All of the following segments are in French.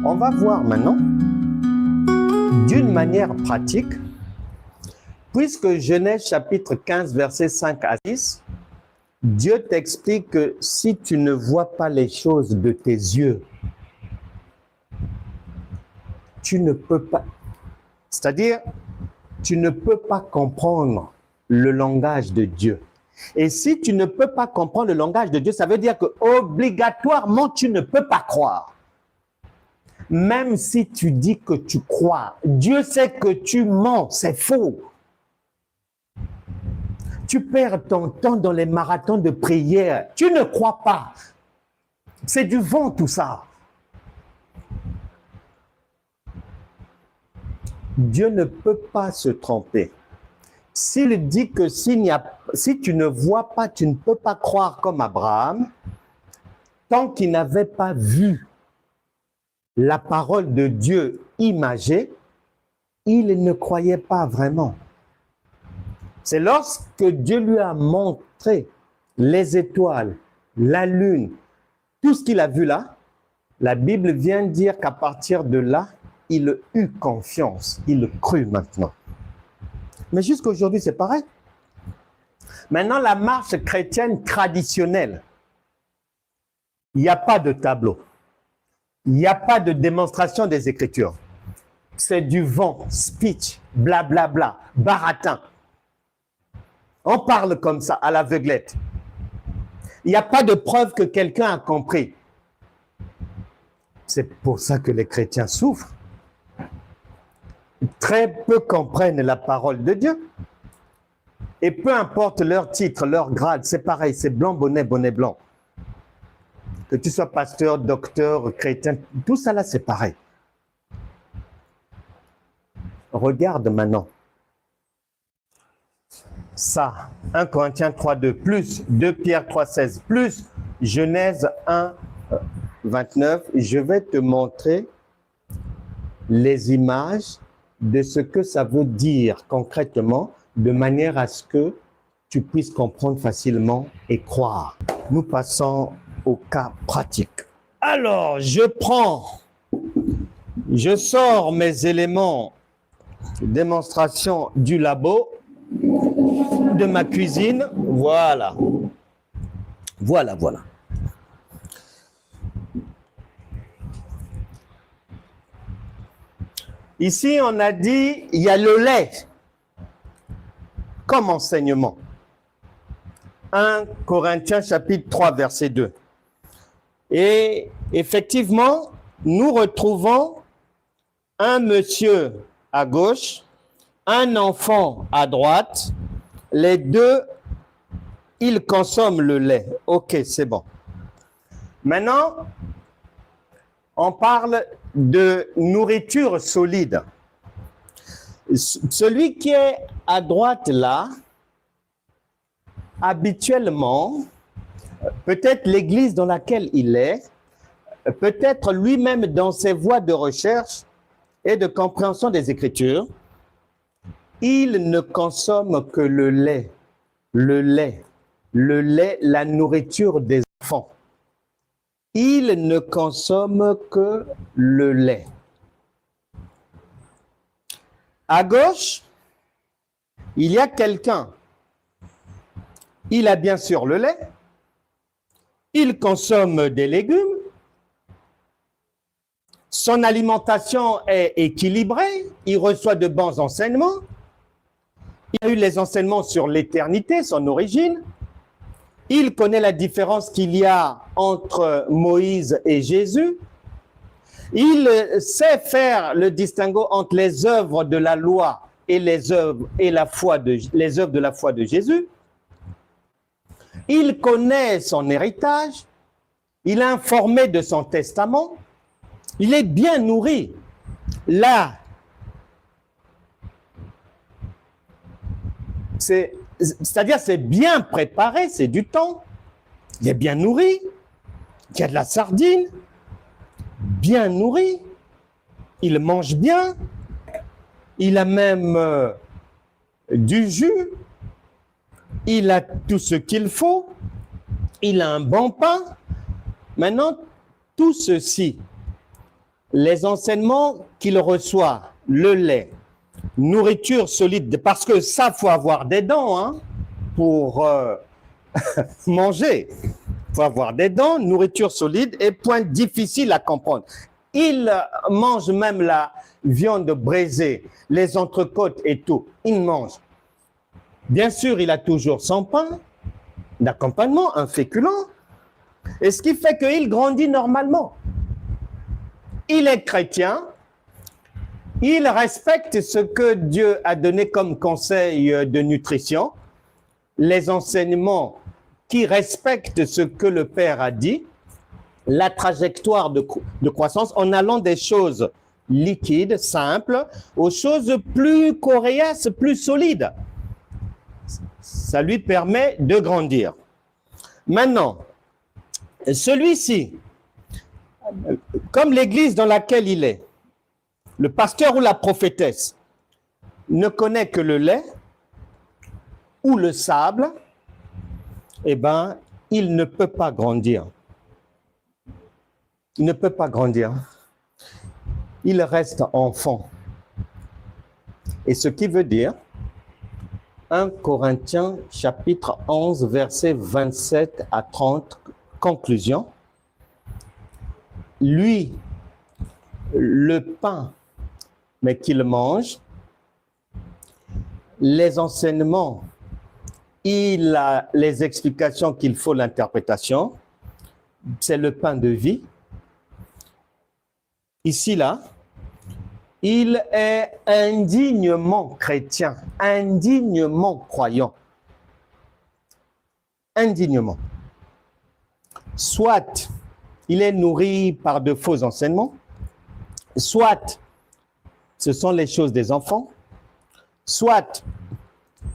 on va voir maintenant, d'une manière pratique, puisque Genèse chapitre 15, versets 5 à 6, Dieu t'explique que si tu ne vois pas les choses de tes yeux, tu ne peux pas, c'est-à-dire, tu ne peux pas comprendre le langage de Dieu. Et si tu ne peux pas comprendre le langage de Dieu, ça veut dire que obligatoirement, tu ne peux pas croire. Même si tu dis que tu crois, Dieu sait que tu mens, c'est faux. Tu perds ton temps dans les marathons de prière. Tu ne crois pas. C'est du vent tout ça. Dieu ne peut pas se tromper. S'il dit que si tu ne vois pas, tu ne peux pas croire comme Abraham, tant qu'il n'avait pas vu la parole de Dieu imagée, il ne croyait pas vraiment. C'est lorsque Dieu lui a montré les étoiles, la lune, tout ce qu'il a vu là, la Bible vient dire qu'à partir de là, il eut confiance, il crut maintenant. Mais jusqu'à aujourd'hui, c'est pareil. Maintenant, la marche chrétienne traditionnelle, il n'y a pas de tableau. Il n'y a pas de démonstration des Écritures. C'est du vent, speech, blablabla, baratin. On parle comme ça, à l'aveuglette. Il n'y a pas de preuve que quelqu'un a compris. C'est pour ça que les chrétiens souffrent. Très peu comprennent la parole de Dieu. Et peu importe leur titre, leur grade, c'est pareil, c'est blanc, bonnet, bonnet blanc. Que tu sois pasteur, docteur, chrétien, tout ça là, c'est pareil. Regarde maintenant. Ça, 1 Corinthiens 3,2, plus 2 Pierre 3,16, plus Genèse 1, 29, je vais te montrer les images de ce que ça veut dire concrètement, de manière à ce que tu puisses comprendre facilement et croire. Nous passons au cas pratique. Alors, je sors mes éléments de démonstration du labo, de ma cuisine, voilà. Voilà. Ici, on a dit, il y a le lait comme enseignement. 1 Corinthiens chapitre 3, verset 2. Et effectivement, nous retrouvons un monsieur à gauche, un enfant à droite. Les deux, ils consomment le lait. Ok, c'est bon. Maintenant, on parle de nourriture solide. Celui qui est à droite là, habituellement, peut-être l'église dans laquelle il est, peut-être lui-même dans ses voies de recherche et de compréhension des Écritures, il ne consomme que le lait, la nourriture des enfants. Il ne consomme que le lait. À gauche, il y a quelqu'un. Il a bien sûr le lait. Il consomme des légumes. Son alimentation est équilibrée. Il reçoit de bons enseignements. Il a eu les enseignements sur l'éternité, son origine. Il connaît la différence qu'il y a entre Moïse et Jésus. Il sait faire le distinguo entre les œuvres de la loi et les œuvres de la foi de Jésus. Il connaît son héritage. Il est informé de son testament. Il est bien nourri. Là, c'est-à-dire c'est bien préparé, c'est du temps. Il est bien nourri. Il y a de la sardine. Bien nourri. Il mange bien. Il a même du jus. Il a tout ce qu'il faut. Il a un bon pain. Maintenant, tout ceci, les enseignements qu'il reçoit, le lait, nourriture solide, parce que ça, faut avoir des dents hein, pour manger. Il faut avoir des dents, nourriture solide et point difficile à comprendre. Il mange même la viande braisée, les entrecôtes et tout. Il mange. Bien sûr, il a toujours son pain d'accompagnement, un féculent. Et ce qui fait qu'il grandit normalement. Il est chrétien. Il respecte ce que Dieu a donné comme conseil de nutrition, les enseignements qui respectent ce que le Père a dit, la trajectoire de croissance en allant des choses liquides, simples, aux choses plus coriaces, plus solides. Ça lui permet de grandir. Maintenant, celui-ci, comme l'église dans laquelle il est, le pasteur ou la prophétesse ne connaît que le lait ou le sable, eh bien, il ne peut pas grandir. Il ne peut pas grandir. Il reste enfant. Et ce qui veut dire, 1 Corinthiens chapitre 11, versets 27 à 30, conclusion, lui, le pain, mais qu'il mange, les enseignements, il a les explications qu'il faut, l'interprétation, c'est le pain de vie. Ici, là, il est indignement chrétien, indignement croyant. Indignement. Soit il est nourri par de faux enseignements, soit ce sont les choses des enfants, soit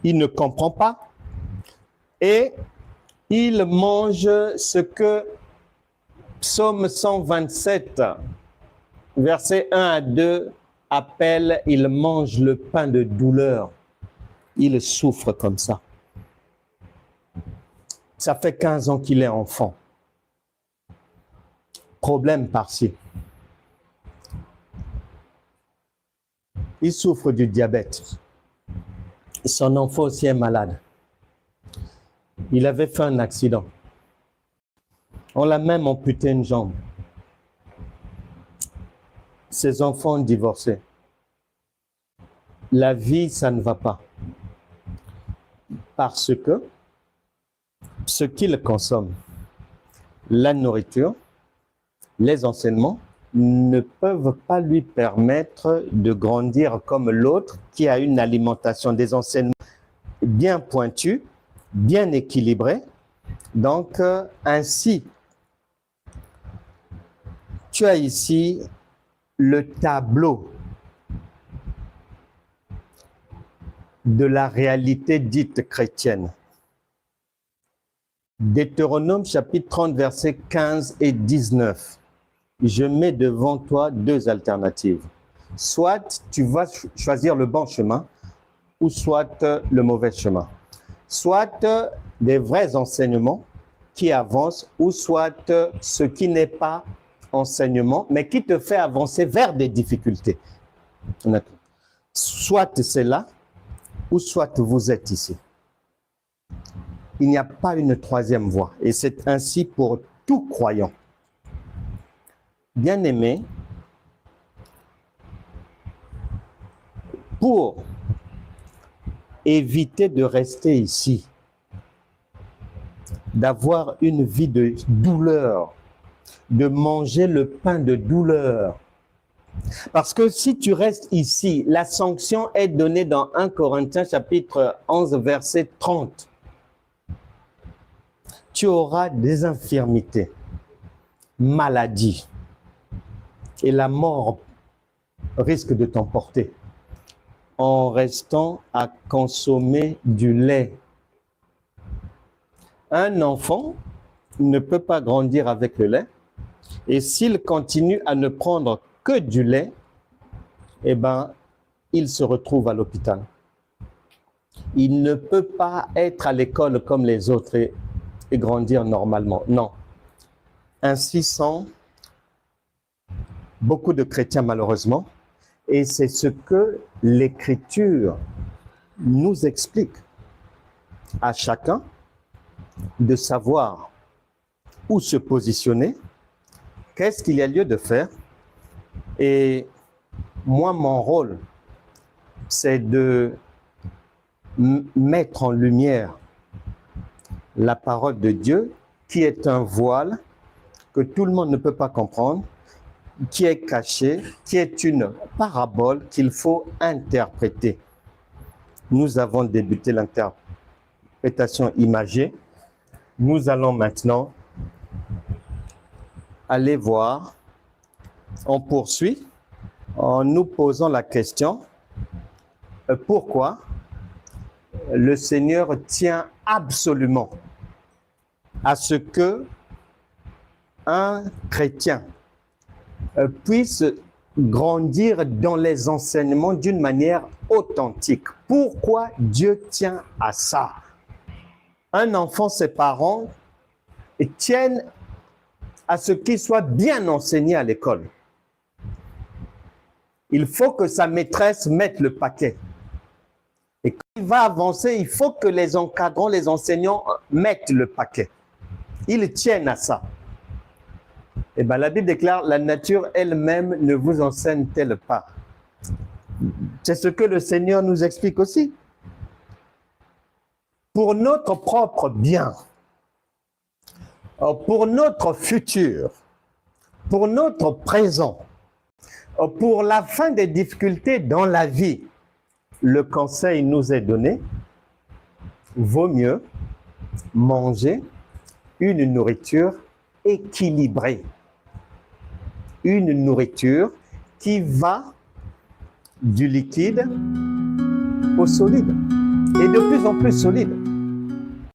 il ne comprend pas et il mange ce que Psaume 127, versets 1 à 2, appelle, il mange le pain de douleur. Il souffre comme ça. Ça fait 15 ans qu'il est enfant. Problème par-ci. Il souffre du diabète. Son enfant aussi est malade. Il avait fait un accident. On l'a même amputé une jambe. Ses enfants ont divorcé. La vie, ça ne va pas. Parce que ce qu'il consomme, la nourriture, les enseignements, ne peuvent pas lui permettre de grandir comme l'autre qui a une alimentation, des enseignements bien pointus, bien équilibrés. Donc, ainsi, tu as ici le tableau de la réalité dite chrétienne. Deutéronome chapitre 30, versets 15 et 19. Je mets devant toi deux alternatives. Soit tu vas choisir le bon chemin, ou soit le mauvais chemin. Soit des vrais enseignements qui avancent, ou soit ce qui n'est pas enseignement, mais qui te fait avancer vers des difficultés. Soit c'est là, ou soit vous êtes ici. Il n'y a pas une troisième voie, et c'est ainsi pour tout croyant. Bien-aimé, pour éviter de rester ici, d'avoir une vie de douleur, de manger le pain de douleur. Parce que si tu restes ici, la sanction est donnée dans 1 Corinthiens chapitre 11, verset 30. Tu auras des infirmités, maladies, et la mort risque de t'emporter en restant à consommer du lait. Un enfant ne peut pas grandir avec le lait, et s'il continue à ne prendre que du lait, eh ben, il se retrouve à l'hôpital. Il ne peut pas être à l'école comme les autres et grandir normalement. Non. Ainsi sont beaucoup de chrétiens malheureusement, et c'est ce que l'Écriture nous explique. À chacun de savoir où se positionner, qu'est-ce qu'il y a lieu de faire. Et moi, mon rôle, c'est de mettre en lumière la parole de Dieu, qui est un voile que tout le monde ne peut pas comprendre, qui est caché, qui est une parabole qu'il faut interpréter. Nous avons débuté l'interprétation imagée. Nous allons maintenant aller voir. On poursuit en nous posant la question pourquoi le Seigneur tient absolument à ce que un chrétien puisse grandir dans les enseignements d'une manière authentique. Pourquoi Dieu tient à ça? Un enfant, ses parents tiennent à ce qu'il soit bien enseigné à l'école. Il faut que sa maîtresse mette le paquet. Et quand il va avancer, il faut que les encadrants, les enseignants mettent le paquet. Ils tiennent à ça. Et bien, la Bible déclare, la nature elle-même ne vous enseigne-t-elle pas? C'est ce que le Seigneur nous explique aussi. Pour notre propre bien, pour notre futur, pour notre présent, pour la fin des difficultés dans la vie, le conseil nous est donné, vaut mieux manger une nourriture équilibrée. Une nourriture qui va du liquide au solide, et de plus en plus solide.